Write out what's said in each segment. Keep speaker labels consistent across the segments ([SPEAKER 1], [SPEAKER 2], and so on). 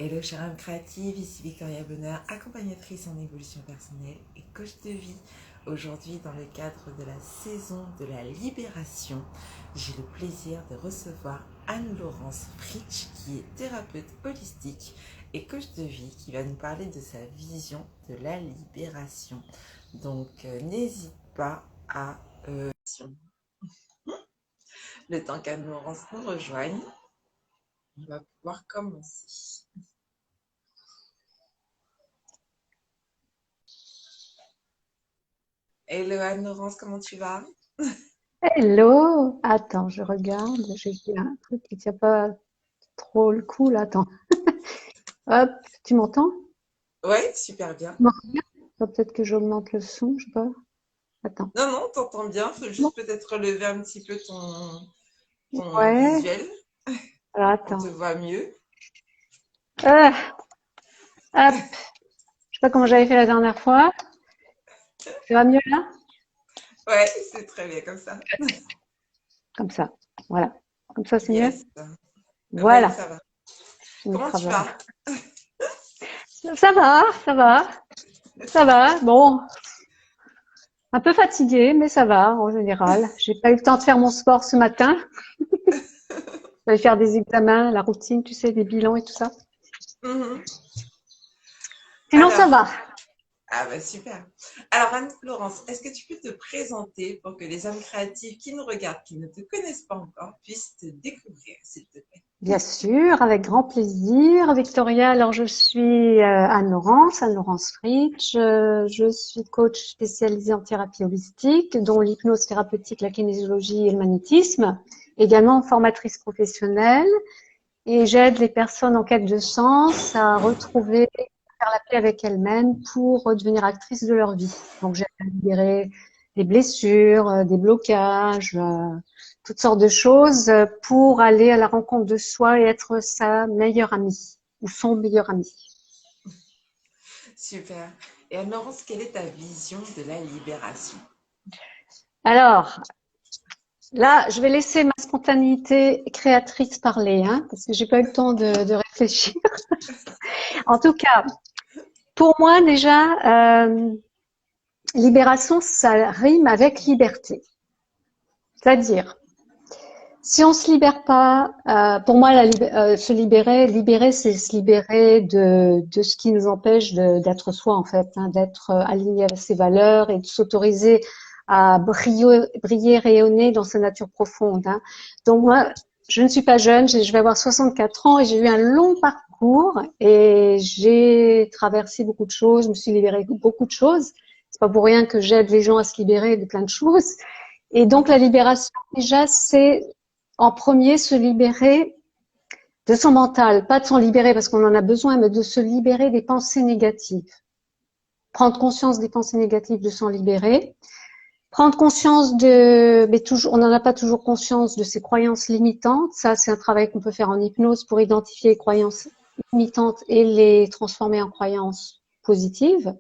[SPEAKER 1] Hello chère âme créative, ici Victoria Bonheur, accompagnatrice en évolution personnelle et coach de vie. Aujourd'hui, dans le cadre de la saison de la libération, j'ai le plaisir de recevoir Anne-Laurence Fritsch, qui est thérapeute holistique et coach de vie, qui va nous parler de sa vision de la libération. Donc, n'hésite pas à... le temps qu'Anne-Laurence nous rejoigne, on va pouvoir commencer. Hello Anne-Laurence, comment tu vas?
[SPEAKER 2] Hello! Attends, je regarde. J'ai vu un truc qui tient pas trop le coup là. Attends. Hop, tu m'entends?
[SPEAKER 1] Ouais, super bien.
[SPEAKER 2] Non. Peut-être que j'augmente le son, je sais pas. Attends.
[SPEAKER 1] Non, non, t'entends bien, faut
[SPEAKER 2] Bon.
[SPEAKER 1] juste peut-être relever un petit peu ton
[SPEAKER 2] Ouais.
[SPEAKER 1] visuel,
[SPEAKER 2] Alors
[SPEAKER 1] on te
[SPEAKER 2] attends.
[SPEAKER 1] voit mieux.
[SPEAKER 2] Hop. Je sais pas comment j'avais fait la dernière fois. Ça va mieux là?
[SPEAKER 1] Ouais, c'est très bien comme ça.
[SPEAKER 2] Comme ça. Voilà. Comme ça, c'est mieux?
[SPEAKER 1] Yes. Ouais,
[SPEAKER 2] Voilà.
[SPEAKER 1] ça va.
[SPEAKER 2] Je me
[SPEAKER 1] Comment tu
[SPEAKER 2] travaille.
[SPEAKER 1] vas?
[SPEAKER 2] Ça va, ça va, ça va. Bon, un peu fatiguée, mais ça va en général. J'ai pas eu le temps de faire mon sport ce matin. J'allais faire des examens, la routine, tu sais, des bilans et tout ça.
[SPEAKER 1] Mhm.
[SPEAKER 2] Sinon, ça
[SPEAKER 1] Alors,
[SPEAKER 2] va.
[SPEAKER 1] ah bah super. Alors Anne-Laurence, est-ce que tu peux te présenter pour que les âmes créatives qui nous regardent, qui ne te connaissent pas encore, puissent te découvrir, s'il te plaît?
[SPEAKER 2] Bien sûr, avec grand plaisir. Victoria, alors je suis Anne-Laurence Fritsch. Je suis coach spécialisée en thérapie holistique, dont l'hypnose thérapeutique, la kinésiologie et le magnétisme. Également formatrice professionnelle. Et j'aide les personnes en quête de sens à retrouver, à faire la paix avec elles-mêmes pour devenir actrices de leur vie. Donc j'aide à libérer des blessures, des blocages, toutes sortes de choses pour aller à la rencontre de soi et être sa meilleure amie ou son meilleur ami.
[SPEAKER 1] Super. Et Anne-Laurence, quelle est ta vision de la libération?
[SPEAKER 2] Alors, là, je vais laisser ma spontanéité créatrice parler, hein, parce que j'ai pas eu le temps de réfléchir. En tout cas, pour moi déjà, libération, ça rime avec liberté. C'est-à-dire, si on se libère pas, pour moi, se libérer, c'est se libérer de ce qui nous empêche d'être soi, en fait, hein, d'être aligné avec ses valeurs et de s'autoriser à briller, rayonner dans sa nature profonde. Hein. Donc moi, je ne suis pas jeune, je vais avoir 64 ans et j'ai eu un long parcours et j'ai traversé beaucoup de choses, je me suis libérée de beaucoup de choses. C'est pas pour rien que j'aide les gens à se libérer de plein de choses. Et donc la libération, déjà, c'est en premier se libérer de son mental, pas de s'en libérer parce qu'on en a besoin, mais de se libérer des pensées négatives. Prendre conscience des pensées négatives, de s'en libérer. Prendre conscience mais toujours, on n'en a pas toujours conscience de ses croyances limitantes. Ça, c'est un travail qu'on peut faire en hypnose pour identifier les croyances limitantes et les transformer en croyances positives.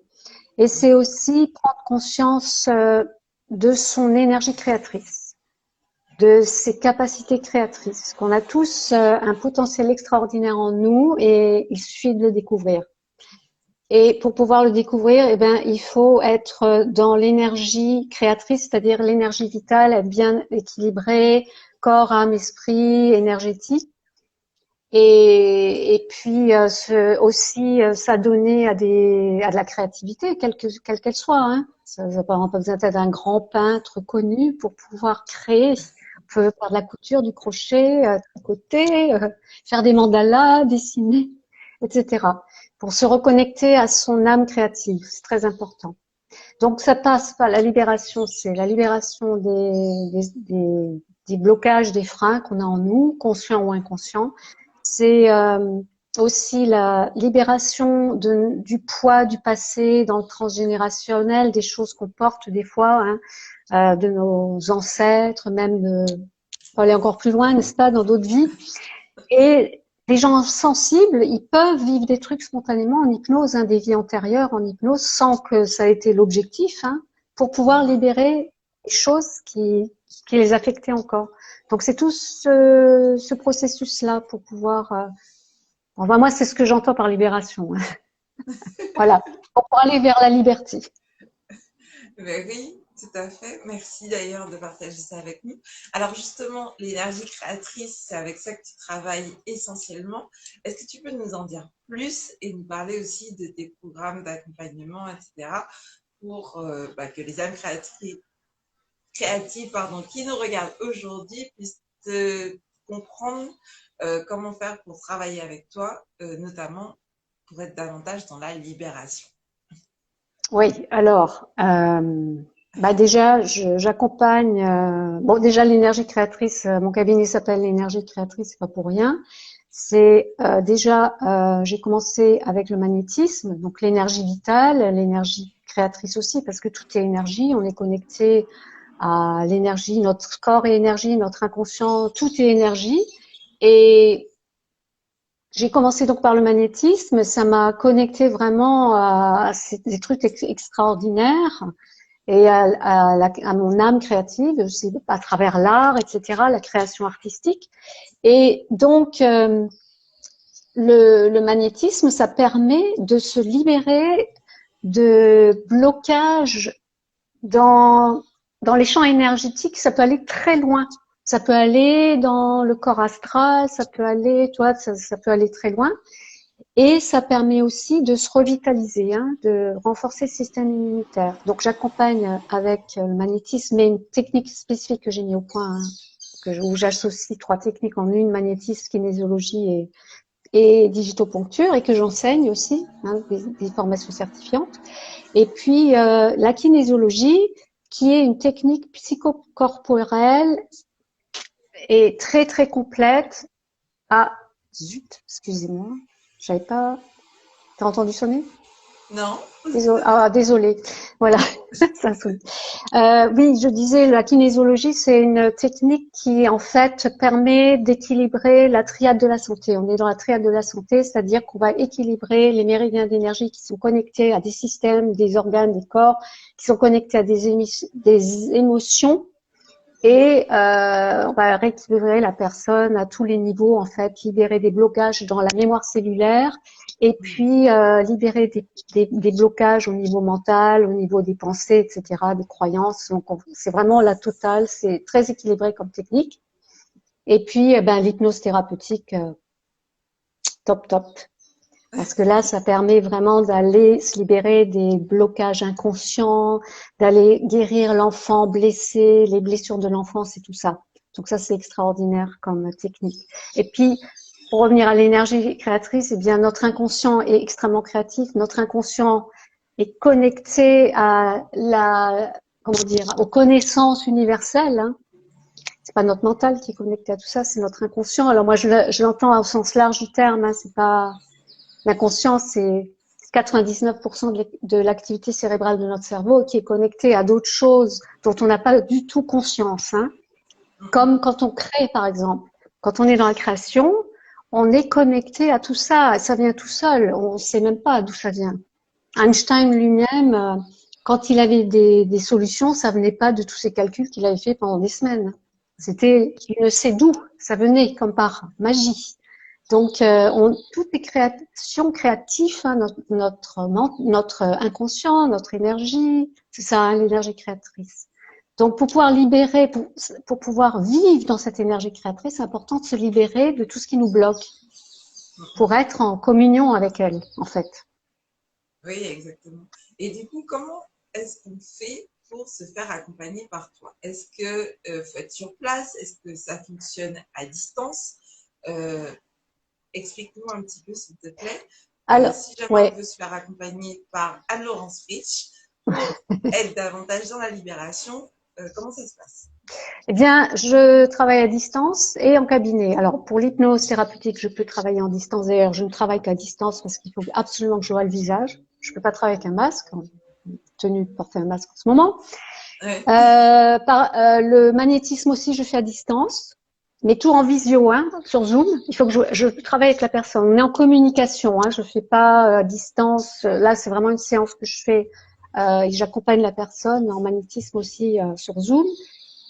[SPEAKER 2] Et c'est aussi prendre conscience de son énergie créatrice, de ses capacités créatrices, qu'on a tous un potentiel extraordinaire en nous et il suffit de le découvrir. Et pour pouvoir le découvrir, eh ben, il faut être dans l'énergie créatrice, c'est-à-dire l'énergie vitale bien équilibrée, corps, âme, esprit, énergétique. Et puis aussi s'adonner à de la créativité, quelle qu'elle soit. Hein. Ça n'a pas besoin d'être un grand peintre connu pour pouvoir créer. On peut faire de la couture, du crochet, tricoter, faire des mandalas, dessiner, etc. Pour se reconnecter à son âme créative, c'est très important. Donc ça passe par la libération, c'est la libération des blocages, des freins qu'on a en nous, conscients ou inconscients. C'est aussi la libération du poids du passé dans le transgénérationnel, des choses qu'on porte des fois, hein, de nos ancêtres, même pour aller encore plus loin, n'est-ce pas, dans d'autres vies. Et les gens sensibles, ils peuvent vivre des trucs spontanément en hypnose, hein, des vies antérieures en hypnose, sans que ça ait été l'objectif, hein, pour pouvoir libérer les choses qui les affectaient encore. Donc c'est tout ce processus-là pour pouvoir Enfin, moi, c'est ce que j'entends par libération. Voilà, pour aller vers la liberté.
[SPEAKER 1] Ben oui, tout à fait. Merci d'ailleurs de partager ça avec nous. Alors justement, l'énergie créatrice, c'est avec ça que tu travailles essentiellement. Est-ce que tu peux nous en dire plus et nous parler aussi de tes programmes d'accompagnement, etc., pour que les âmes créatives, pardon, qui nous regardent aujourd'hui puissent comprendre comment faire pour travailler avec toi, notamment pour être davantage dans la libération.
[SPEAKER 2] Oui, alors, déjà, j'accompagne. Bon, déjà, l'énergie créatrice, mon cabinet s'appelle l'énergie créatrice, c'est pas pour rien. C'est déjà, j'ai commencé avec le magnétisme, donc l'énergie vitale, l'énergie créatrice aussi, parce que tout est énergie. On est connecté à l'énergie, notre corps est énergie, notre inconscient, tout est énergie. Et j'ai commencé donc par le magnétisme, ça m'a connecté vraiment à des trucs extraordinaires et à mon âme créative, aussi à travers l'art, etc., la création artistique. Et donc, le magnétisme, ça permet de se libérer de blocages dans les champs énergétiques. Ça peut aller très loin. Ça peut aller dans le corps astral, ça peut aller, ça peut aller très loin. Et ça permet aussi de se revitaliser, de renforcer le système immunitaire. Donc j'accompagne avec le magnétisme, mais une technique spécifique que j'ai mis au point, où j'associe 3 techniques en une, magnétisme, kinésiologie et digitoponcture, et que j'enseigne aussi, des formations certifiantes. Et puis la kinésiologie, qui est une technique psychocorporelle et très très complète. Ah, zut, excusez-moi, j'avais pas. T'as entendu sonner?
[SPEAKER 1] Non.
[SPEAKER 2] Désolée. Voilà, ça sonne. Oui, je disais, la kinésiologie, c'est une technique qui, en fait, permet d'équilibrer la triade de la santé. On est dans la triade de la santé, c'est-à-dire qu'on va équilibrer les méridiens d'énergie qui sont connectés à des systèmes, des organes, des corps, qui sont connectés à des émotions. Et on va rééquilibrer la personne à tous les niveaux, en fait, libérer des blocages dans la mémoire cellulaire et puis libérer des blocages au niveau mental, au niveau des pensées, etc., des croyances. Donc, c'est vraiment la totale, c'est très équilibré comme technique. Et puis, l'hypnose thérapeutique, top, top. Parce que là, ça permet vraiment d'aller se libérer des blocages inconscients, d'aller guérir l'enfant blessé, les blessures de l'enfance et tout ça. Donc ça, c'est extraordinaire comme technique. Et puis, pour revenir à l'énergie créatrice, eh bien, notre inconscient est extrêmement créatif. Notre inconscient est connecté à aux connaissances universelles. C'est pas notre mental qui est connecté à tout ça, c'est notre inconscient. Alors moi, je l'entends au sens large du terme. C'est pas L'inconscient, c'est 99% de l'activité cérébrale de notre cerveau qui est connectée à d'autres choses dont on n'a pas du tout conscience. Comme quand on crée, par exemple. Quand on est dans la création, on est connecté à tout ça. Ça vient tout seul. On ne sait même pas d'où ça vient. Einstein lui-même, quand il avait des solutions, ça venait pas de tous ces calculs qu'il avait fait pendant des semaines. C'était, il ne sait d'où ça venait, comme par magie. Donc, tout est création créative, notre inconscient, notre énergie, c'est ça, l'énergie créatrice. Donc, pour pouvoir libérer, pour pouvoir vivre dans cette énergie créatrice, c'est important de se libérer de tout ce qui nous bloque pour être en communion avec elle, en fait.
[SPEAKER 1] Oui, exactement. Et du coup, comment est-ce qu'on fait pour se faire accompagner par toi? Est-ce que faut être sur place? Est-ce que ça fonctionne à distance? Explique-nous un petit peu, s'il te plaît.
[SPEAKER 2] Alors,
[SPEAKER 1] Si jamais
[SPEAKER 2] ouais.
[SPEAKER 1] on veut se faire accompagner par Anne-Laurence Fritsch pour être davantage dans la libération, comment ça se passe?
[SPEAKER 2] Eh bien, je travaille à distance et en cabinet. Alors, pour l'hypnose thérapeutique, je peux travailler en distance. D'ailleurs, je ne travaille qu'à distance parce qu'il faut absolument que je voie le visage. Je ne peux pas travailler avec un masque, tenue de porter un masque en ce moment.
[SPEAKER 1] Ouais.
[SPEAKER 2] Le magnétisme aussi, je fais à distance, mais tout en visio, sur Zoom. Il faut que je travaille avec la personne. On est en communication, je fais pas à distance. Là, c'est vraiment une séance que je fais et j'accompagne la personne en magnétisme aussi sur Zoom.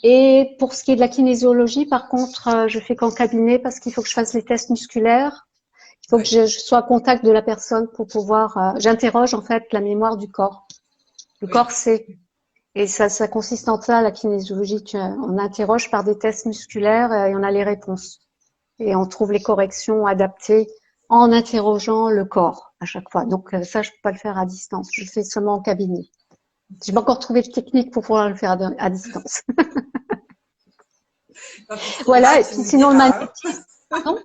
[SPEAKER 2] Et pour ce qui est de la kinésiologie, par contre, je fais qu'en cabinet parce qu'il faut que je fasse les tests musculaires. faut que je sois en contact de la personne pour pouvoir. J'interroge en fait la mémoire du corps. Le corps sait. Et ça consiste en ça, la kinésiologie. On interroge par des tests musculaires et on a les réponses. Et on trouve les corrections adaptées en interrogeant le corps à chaque fois. Donc ça, je peux pas le faire à distance. Je le fais seulement en cabinet. J'ai pas encore trouvé de technique pour pouvoir le faire à distance. Voilà. Et puis sinon, le magnétisme. Pardon?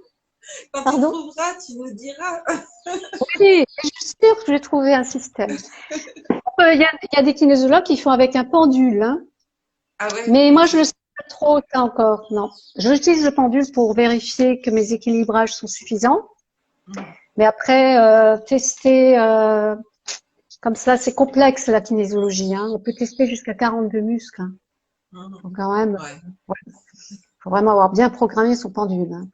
[SPEAKER 1] Quand tu
[SPEAKER 2] Pardon?
[SPEAKER 1] trouveras, tu nous diras.
[SPEAKER 2] Oui, je suis sûre que j'ai trouvé un système. Il y a des kinésiologues qui font avec un pendule, hein.
[SPEAKER 1] Ah ouais?
[SPEAKER 2] Mais moi, je le sais pas trop ça encore, non. J'utilise le pendule pour vérifier que mes équilibrages sont suffisants. Mais après, tester comme ça, c'est complexe la kinésiologie, hein. On peut tester jusqu'à 42 muscles, hein. Donc quand même, faut vraiment avoir bien programmé son pendule, hein.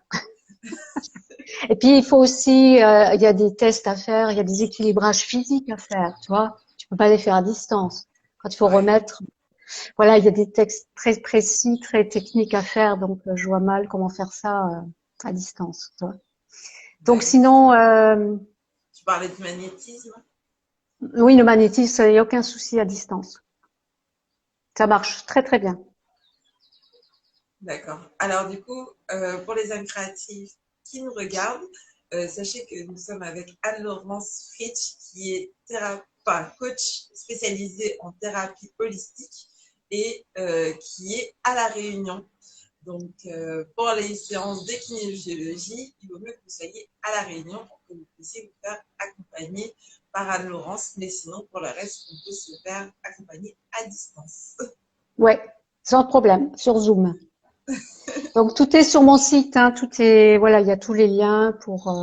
[SPEAKER 2] Et puis il faut aussi, il y a des tests à faire, il y a des équilibrages physiques à faire, tu vois. Tu peux pas les faire à distance. Quand il faut remettre, voilà, il y a des textes très précis, très techniques à faire, donc je vois mal comment faire ça à distance, tu vois. Donc sinon,
[SPEAKER 1] tu parlais de magnétisme.
[SPEAKER 2] oui, le magnétisme, il n'y a aucun souci à distance. Ça marche très très bien.
[SPEAKER 1] D'accord. Alors du coup, pour les âmes créatives qui nous regardent, sachez que nous sommes avec Anne-Laurence Fritsch, qui est coach spécialisée en thérapie holistique et qui est à La Réunion. Donc, pour les séances de kinésiologie, il vaut mieux que vous soyez à La Réunion pour que vous puissiez vous faire accompagner par Anne-Laurence. Mais sinon, pour le reste, on peut se faire accompagner à distance.
[SPEAKER 2] Ouais, sans problème, sur Zoom. Donc tout est sur mon site, hein, tout est, voilà, il y a tous les liens pour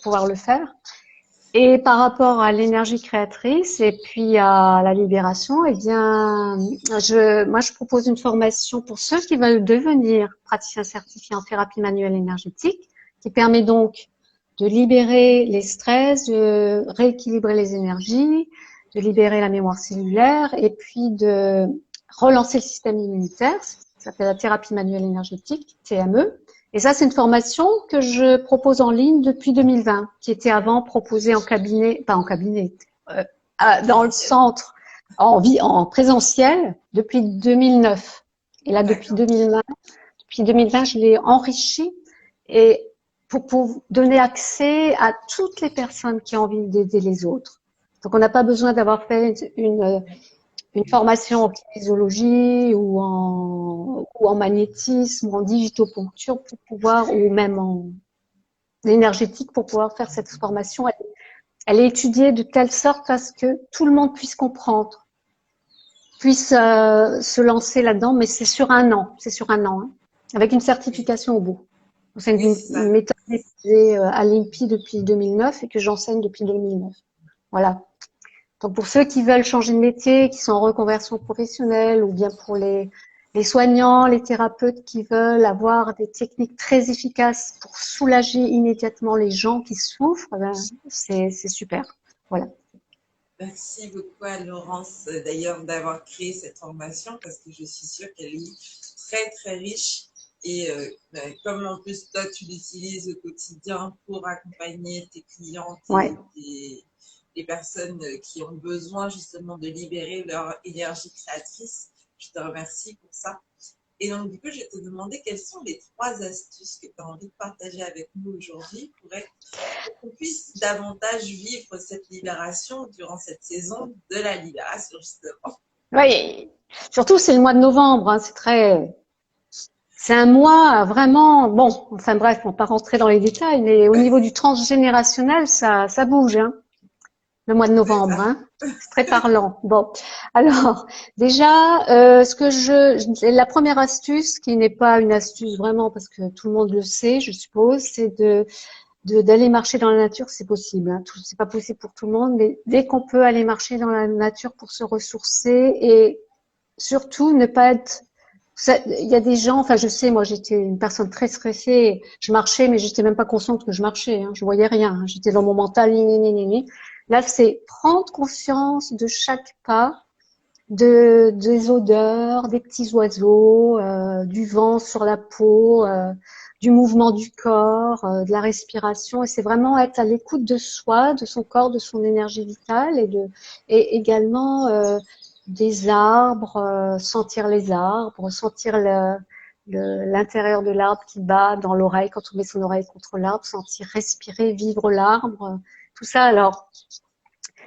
[SPEAKER 2] pouvoir le faire. Et par rapport à l'énergie créatrice et puis à la libération, eh bien, moi je propose une formation pour ceux qui veulent devenir praticiens certifiés en thérapie manuelle énergétique, qui permet donc de libérer les stress, de rééquilibrer les énergies, de libérer la mémoire cellulaire et puis de relancer le système immunitaire. Ça s'appelle la thérapie manuelle énergétique, TME. Et ça, c'est une formation que je propose en ligne depuis 2020, qui était avant proposée en cabinet, pas en cabinet, dans le centre, en présentiel depuis 2009. Et là, depuis 2020, je l'ai enrichi et pour donner accès à toutes les personnes qui ont envie d'aider les autres. Donc, on n'a pas besoin d'avoir fait une formation en kinésiologie ou en magnétisme ou en digitoponcture pour pouvoir, ou même en énergétique pour pouvoir faire cette formation. Elle est étudiée de telle sorte à ce que tout le monde puisse comprendre, puisse se lancer là-dedans, mais c'est sur un an, hein, avec une certification au bout. C'est une méthode utilisée à l'INPI depuis 2009 et que j'enseigne depuis 2009. Voilà. Donc pour ceux qui veulent changer de métier, qui sont en reconversion professionnelle, ou bien pour les soignants, les thérapeutes qui veulent avoir des techniques très efficaces pour soulager immédiatement les gens qui souffrent, ben, c'est super. Voilà.
[SPEAKER 1] Merci beaucoup à Laurence d'ailleurs d'avoir créé cette formation parce que je suis sûre qu'elle est très très riche et comme en plus toi tu l'utilises au quotidien pour accompagner tes clientes et les personnes qui ont besoin justement de libérer leur énergie créatrice, je te remercie pour ça. Et donc, du coup, je vais te demander quelles sont les 3 astuces que tu as envie de partager avec nous aujourd'hui pour qu'on puisse davantage vivre cette libération durant cette saison de la libération, justement.
[SPEAKER 2] Oui, surtout c'est le mois de novembre, hein, c'est un mois vraiment, bon, enfin bref, on va pas rentrer dans les détails, mais au niveau du transgénérationnel, ça bouge, hein. Le mois de novembre, hein. C'est très parlant. Bon, alors déjà, la première astuce, qui n'est pas une astuce vraiment parce que tout le monde le sait, je suppose, c'est d'aller marcher dans la nature, c'est possible. Hein. C'est pas possible pour tout le monde, mais dès qu'on peut aller marcher dans la nature pour se ressourcer et surtout ne pas être. Il y a des gens, enfin je sais, moi j'étais une personne très stressée, je marchais mais j'étais même pas consciente que je marchais, hein, je voyais rien, hein, j'étais dans mon mental, Là c'est prendre conscience de chaque pas, des odeurs, des petits oiseaux, du vent sur la peau, du mouvement du corps, de la respiration. Et c'est vraiment être à l'écoute de soi, de son corps, de son énergie vitale et également des arbres, sentir les arbres, sentir l'intérieur de l'arbre qui bat dans l'oreille quand on met son oreille contre l'arbre, sentir respirer, vivre l'arbre, tout ça. Alors,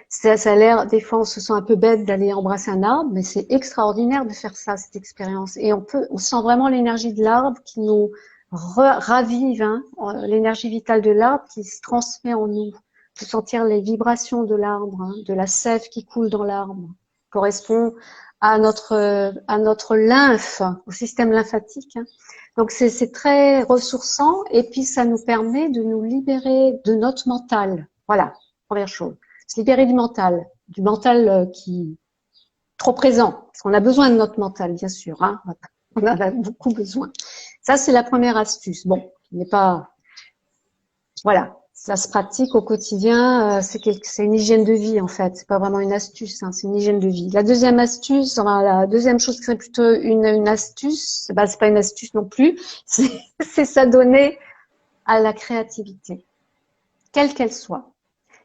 [SPEAKER 2] ça a l'air, des fois, on se sent un peu bête d'aller embrasser un arbre, mais c'est extraordinaire de faire ça, cette expérience. Et on sent vraiment l'énergie de l'arbre qui nous ravive, hein, l'énergie vitale de l'arbre qui se transmet en nous. On peut sentir les vibrations de l'arbre, hein, de la sève qui coule dans l'arbre, correspond à notre lymphe, au système lymphatique, hein. Donc c'est très ressourçant et puis ça nous permet de nous libérer de notre mental. Voilà, première chose. Se libérer du mental qui est trop présent, parce qu'on a besoin de notre mental, bien sûr, hein, on en a beaucoup besoin. Ça, c'est la première astuce. Bon, qui n'est pas, voilà, ça se pratique au quotidien, c'est une hygiène de vie en fait, c'est pas vraiment une astuce, hein, c'est une hygiène de vie. La deuxième astuce, enfin, la deuxième chose qui serait plutôt une astuce, bah, c'est pas une astuce non plus, c'est s'adonner à la créativité, quelle qu'elle soit.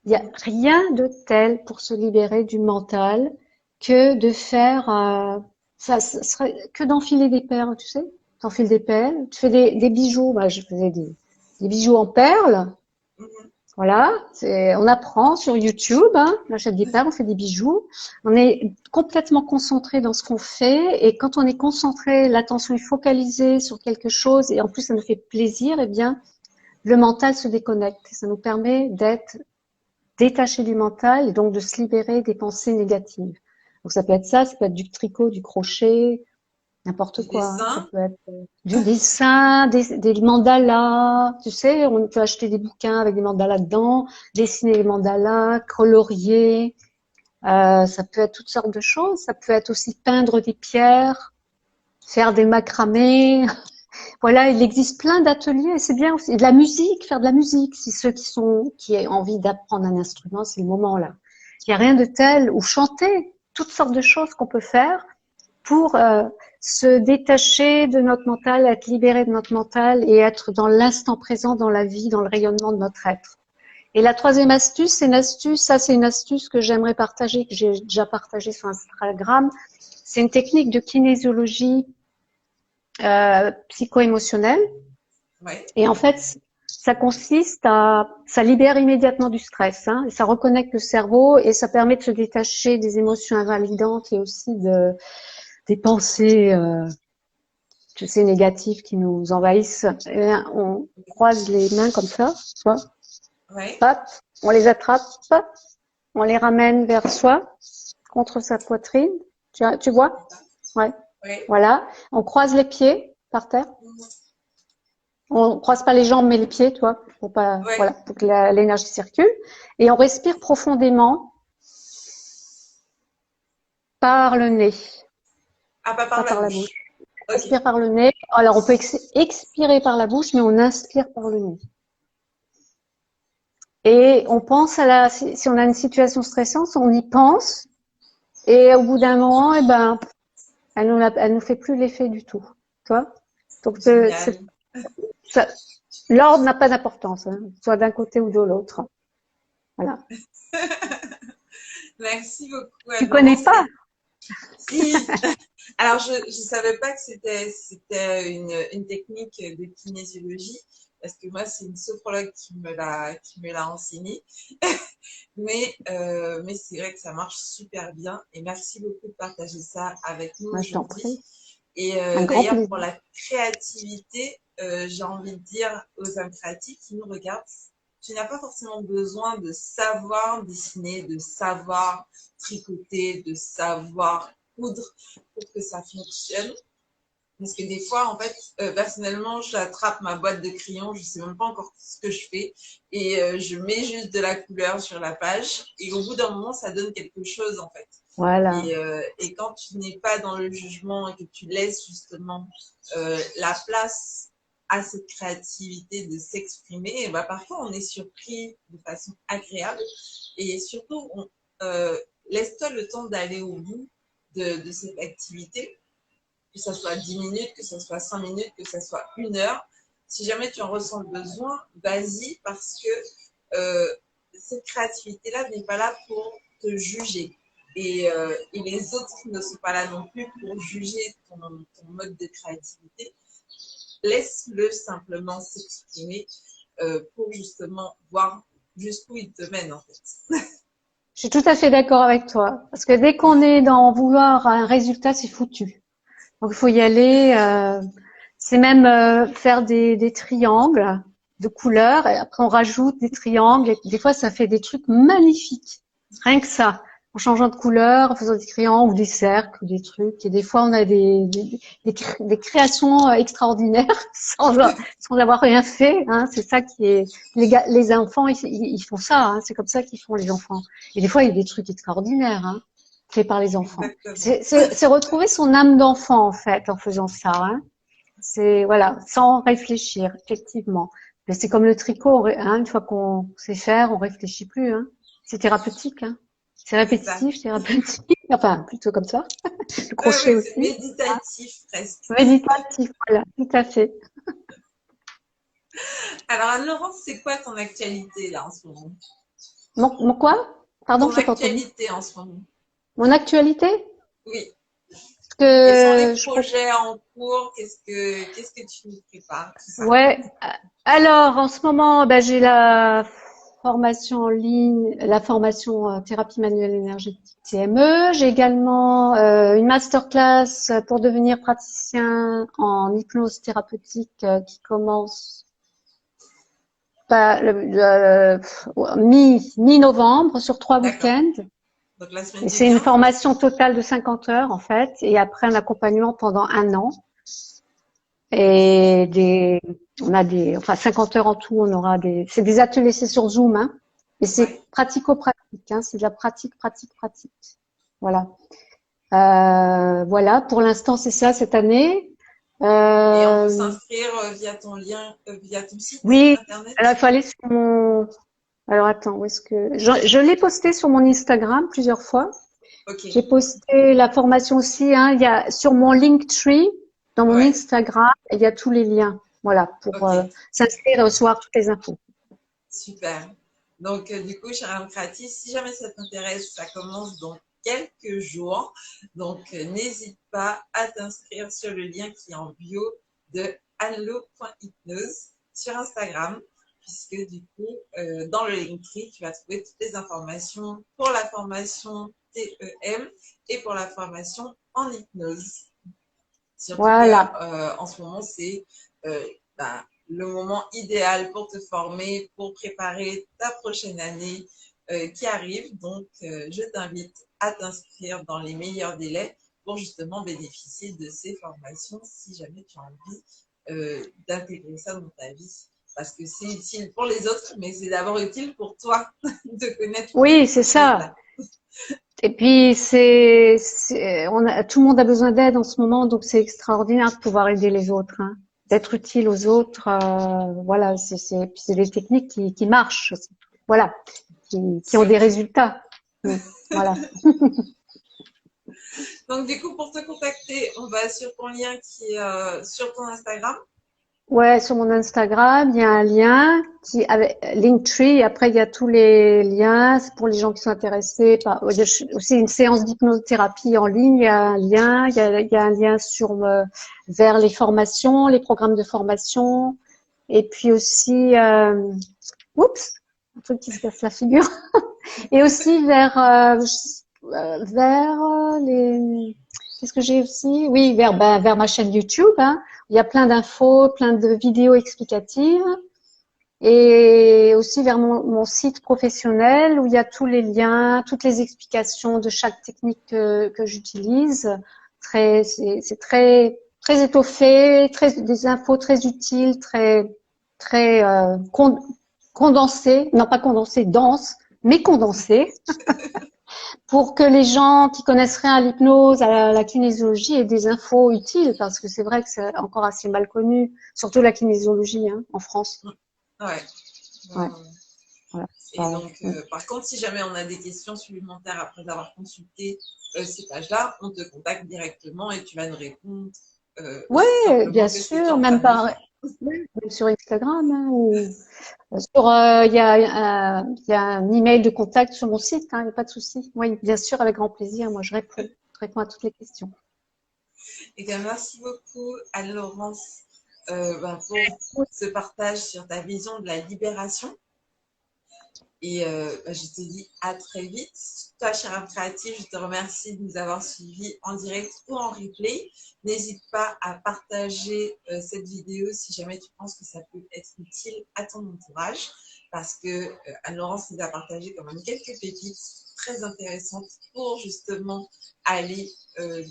[SPEAKER 2] Il n'y a rien de tel pour se libérer du mental que de faire, ça serait que d'enfiler des perles, tu sais. T'enfiles des perles, tu fais des bijoux. Moi, je faisais des bijoux en perles. Voilà, on apprend sur YouTube, hein, on achète des perles, on fait des bijoux. On est complètement concentré dans ce qu'on fait et quand on est concentré, l'attention est focalisée sur quelque chose et en plus ça nous fait plaisir, eh bien, le mental se déconnecte. Ça nous permet d'être détacher du mental et donc de se libérer des pensées négatives. Donc ça peut être du tricot, du crochet, n'importe quoi. Ça peut être du dessin, des mandalas. Tu sais, on peut acheter des bouquins avec des mandalas dedans, dessiner les mandalas, colorier. Ça peut être toutes sortes de choses. Ça peut être aussi peindre des pierres, faire des macramés. Voilà, il existe plein d'ateliers et c'est bien aussi. Et de la musique, faire de la musique. Si ceux qui ont envie d'apprendre un instrument, c'est le moment là. Il n'y a rien de tel, ou chanter, toutes sortes de choses qu'on peut faire pour se détacher de notre mental, être libéré de notre mental et être dans l'instant présent, dans la vie, dans le rayonnement de notre être. Et la troisième astuce, c'est une astuce que j'aimerais partager, que j'ai déjà partagée sur Instagram. C'est une technique de kinésiologie psycho-émotionnelle.
[SPEAKER 1] Ouais.
[SPEAKER 2] Et en fait, ça libère immédiatement du stress, hein, et ça reconnecte le cerveau et ça permet de se détacher des émotions invalidantes et aussi des pensées, tu sais, négatives qui nous envahissent. Et on croise les mains comme ça, tu vois,
[SPEAKER 1] Ouais.
[SPEAKER 2] hop, on les attrape, hop, on les ramène vers soi, contre sa poitrine. Tu vois? Ouais.
[SPEAKER 1] Ouais.
[SPEAKER 2] Voilà. On croise les pieds par terre. On croise pas les jambes mais les pieds, toi, pour pas,
[SPEAKER 1] Ouais.
[SPEAKER 2] voilà, pour que l'énergie circule. Et on respire profondément par le nez,
[SPEAKER 1] Ah, pas
[SPEAKER 2] pas
[SPEAKER 1] par la
[SPEAKER 2] par la
[SPEAKER 1] bouche.
[SPEAKER 2] bouche. On
[SPEAKER 1] Ok.
[SPEAKER 2] respire par le nez. Alors on peut expirer par la bouche, mais on inspire par le nez. Et on pense si on a une situation stressante, on y pense. Et au bout d'un moment, eh ben, elle nous fait plus l'effet du tout. Tu vois? Donc,
[SPEAKER 1] Génial.
[SPEAKER 2] l'ordre n'a pas d'importance, hein, soit d'un côté ou de l'autre. Voilà.
[SPEAKER 1] Merci beaucoup,
[SPEAKER 2] Tu
[SPEAKER 1] Anne-Laurent.
[SPEAKER 2] connais pas?
[SPEAKER 1] Si. Alors, je ne savais pas que c'était une technique de kinésiologie, parce que moi, c'est une sophrologue qui me l'a enseigné. Mais c'est vrai que ça marche super bien. Et merci beaucoup de partager ça avec nous
[SPEAKER 2] Moi, je t'en
[SPEAKER 1] aujourd'hui.
[SPEAKER 2] prie.
[SPEAKER 1] Et
[SPEAKER 2] Un grand
[SPEAKER 1] d'ailleurs,
[SPEAKER 2] plaisir.
[SPEAKER 1] pour la créativité, j'ai envie de dire aux âmes créatives qui nous regardent, tu n'as pas forcément besoin de savoir dessiner, de savoir tricoter, de savoir coudre pour que ça fonctionne. Parce que des fois, en fait, personnellement, j'attrape ma boîte de crayons, je sais même pas encore ce que je fais, et je mets juste de la couleur sur la page, et au bout d'un moment, ça donne quelque chose, en fait.
[SPEAKER 2] Voilà.
[SPEAKER 1] Et quand tu n'es pas dans le jugement et que tu laisses justement la place à cette créativité de s'exprimer, et bah, parfois on est surpris de façon agréable, et surtout, laisse-toi le temps d'aller au bout de cette activité, que ça soit 10 minutes, que ça soit 5 minutes, que ça soit 1 heure. si jamais tu en ressens le besoin, vas-y parce que cette créativité-là n'est pas là pour te juger. Et les autres ne sont pas là non plus pour juger ton mode de créativité. Laisse-le simplement s'exprimer pour justement voir jusqu'où il te mène en fait.
[SPEAKER 2] Je suis tout à fait d'accord avec toi. Parce que dès qu'on est dans vouloir un résultat, c'est foutu. Donc, il faut y aller. C'est même faire des triangles de couleurs. Et après, on rajoute des triangles. Et des fois, ça fait des trucs magnifiques. Rien que ça. En changeant de couleur, en faisant des triangles ou des cercles ou des trucs. Et des fois, on a des créations extraordinaires sans avoir rien fait. Hein. C'est ça qui est… Les enfants, ils font ça. Hein. C'est comme ça qu'ils font, les enfants. Et des fois, il y a des trucs extraordinaires. Hein, faits par les enfants.
[SPEAKER 1] Exactement.
[SPEAKER 2] C'est retrouver son âme d'enfant, en fait, en faisant ça. Hein. C'est, voilà, sans réfléchir, effectivement. Mais c'est comme le tricot, hein, une fois qu'on sait faire, on réfléchit plus. Hein. C'est thérapeutique. Hein. C'est
[SPEAKER 1] C'est ça.
[SPEAKER 2] répétitif, thérapeutique. Enfin, plutôt comme ça. Le crochet
[SPEAKER 1] Ouais, c'est
[SPEAKER 2] aussi.
[SPEAKER 1] méditatif presque.
[SPEAKER 2] Méditatif, voilà, tout à fait.
[SPEAKER 1] Alors Anne-Laurence, c'est quoi ton actualité là en ce moment?
[SPEAKER 2] Mon quoi? Pardon,
[SPEAKER 1] Ton
[SPEAKER 2] je n'ai pas entendu.
[SPEAKER 1] actualité en ce moment?
[SPEAKER 2] Mon actualité?
[SPEAKER 1] Oui.
[SPEAKER 2] Parce
[SPEAKER 1] Quels sont les
[SPEAKER 2] que je
[SPEAKER 1] projets en cours? Qu'est-ce que tu nous prépares? Tout ça.
[SPEAKER 2] Ouais. Alors, en ce moment, ben, j'ai la formation en ligne, la formation thérapie manuelle énergétique TME. J'ai également une masterclass pour devenir praticien en hypnose thérapeutique qui commence mi-novembre sur 3
[SPEAKER 1] D'accord.
[SPEAKER 2] week-ends.
[SPEAKER 1] Donc la semaine
[SPEAKER 2] Et
[SPEAKER 1] du
[SPEAKER 2] c'est une
[SPEAKER 1] 15?
[SPEAKER 2] formation totale de 50 heures en fait, et après un accompagnement pendant un an. Et on a enfin 50 heures en tout, on aura c'est des ateliers, c'est sur Zoom, hein, et
[SPEAKER 1] Ouais.
[SPEAKER 2] c'est pratico-pratique, hein, c'est de la pratique. Voilà. Voilà, pour l'instant, c'est ça cette année.
[SPEAKER 1] Et on peut
[SPEAKER 2] Euh,
[SPEAKER 1] s'inscrire via ton lien, via ton site
[SPEAKER 2] oui,
[SPEAKER 1] internet?
[SPEAKER 2] alors il faut aller sur mon… Alors attends, où est-ce que… Je l'ai posté sur mon Instagram plusieurs fois.
[SPEAKER 1] Ok.
[SPEAKER 2] J'ai posté la formation aussi, hein, il y a sur mon Linktree, dans mon
[SPEAKER 1] Ouais.
[SPEAKER 2] Instagram, il y a tous les liens, voilà, pour
[SPEAKER 1] Ok.
[SPEAKER 2] s'inscrire et recevoir toutes les infos.
[SPEAKER 1] Super. Donc, du coup, chère Âme Créative, si jamais ça t'intéresse, ça commence dans quelques jours. Donc, n'hésite pas à t'inscrire sur le lien qui est en bio de allo.hypnose sur Instagram, puisque du coup, dans le Linktree, tu vas trouver toutes les informations pour la formation TEM et pour la formation en hypnose. Surtout que
[SPEAKER 2] Voilà.
[SPEAKER 1] en ce moment, c'est bah, le moment idéal pour te former, pour préparer ta prochaine année qui arrive. Donc, je t'invite à t'inscrire dans les meilleurs délais pour justement bénéficier de ces formations si jamais tu as envie d'intégrer ça dans ta vie. Parce que c'est utile pour les autres, mais c'est d'abord utile pour toi de connaître
[SPEAKER 2] Oui, c'est
[SPEAKER 1] ces choses-là.
[SPEAKER 2] ça. Et puis tout le monde a besoin d'aide en ce moment, donc c'est extraordinaire de pouvoir aider les autres, hein, d'être utile aux autres. Voilà, puis c'est des techniques qui marchent, voilà, qui ont des
[SPEAKER 1] Surtout.
[SPEAKER 2] résultats. Voilà.
[SPEAKER 1] Donc, du coup, pour te contacter, on va sur ton lien qui est sur ton Instagram.
[SPEAKER 2] Ouais, sur mon Instagram, il y a un lien qui avec Linktree. Après, il y a tous les liens. C'est pour les gens qui sont intéressés. Il y a aussi une séance d'hypnothérapie en ligne. Il y a un lien. Il y a un lien vers les formations, les programmes de formation. Et puis aussi, oups, un truc qui se casse la figure. Et aussi vers les… Qu'est-ce que j'ai aussi? Oui, vers ma chaîne YouTube, hein. Il y a plein d'infos, plein de vidéos explicatives. Et aussi vers mon site professionnel où il y a tous les liens, toutes les explications de chaque technique que j'utilise. C'est très étoffé, des infos très utiles, très condensées, non pas condensées, denses, mais condensées pour que les gens qui connaissent rien à l'hypnose, à la kinésiologie aient des infos utiles, parce que c'est vrai que c'est encore assez mal connu, surtout la kinésiologie, hein, en France.
[SPEAKER 1] Ouais.
[SPEAKER 2] Ouais, voilà.
[SPEAKER 1] Et donc, par contre, si jamais on a des questions supplémentaires après avoir consulté ces pages-là, on te contacte directement et tu vas nous répondre
[SPEAKER 2] Oui,
[SPEAKER 1] simplement
[SPEAKER 2] bien
[SPEAKER 1] que c'est tu es
[SPEAKER 2] sûr,
[SPEAKER 1] en train
[SPEAKER 2] même
[SPEAKER 1] de le
[SPEAKER 2] par,
[SPEAKER 1] faire.
[SPEAKER 2] même sur Instagram, hein, ou sur, il y a un email de contact sur mon site, hein, il n'y a pas de souci. Oui, bien sûr, avec grand plaisir. Moi, je réponds. Je réponds à toutes les questions.
[SPEAKER 1] Et bien, merci beaucoup, Anne-Laurence, pour ce partage sur ta vision de la libération. Et je te dis à très vite. Toi, cher créatif, je te remercie de nous avoir suivis en direct ou en replay. N'hésite pas à partager cette vidéo si jamais tu penses que ça peut être utile à ton entourage. Parce que Anne-Laurence nous a partagé quand même quelques pépites très intéressantes pour justement aller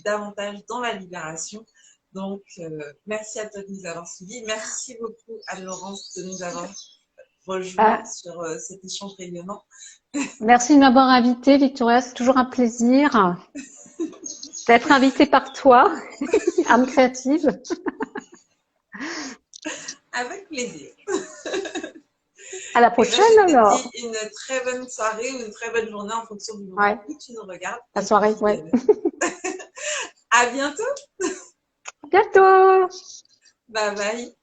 [SPEAKER 1] davantage dans la libération. Donc, merci à toi de nous avoir suivis. Merci beaucoup, Anne-Laurence, de nous avoir rejoint
[SPEAKER 2] Ah,
[SPEAKER 1] sur cet échange rayonnant.
[SPEAKER 2] merci de m'avoir invitée, Victoria. C'est toujours un plaisir d'être invitée par toi, âme créative.
[SPEAKER 1] Avec plaisir.
[SPEAKER 2] À la
[SPEAKER 1] Et ben,
[SPEAKER 2] prochaine
[SPEAKER 1] je te
[SPEAKER 2] alors.
[SPEAKER 1] dis une très bonne soirée ou une très bonne journée en fonction du moment
[SPEAKER 2] Ouais,
[SPEAKER 1] où tu nous regardes.
[SPEAKER 2] la
[SPEAKER 1] Et
[SPEAKER 2] soirée,
[SPEAKER 1] puis,
[SPEAKER 2] ouais.
[SPEAKER 1] à bientôt.
[SPEAKER 2] À bientôt.
[SPEAKER 1] Bye bye.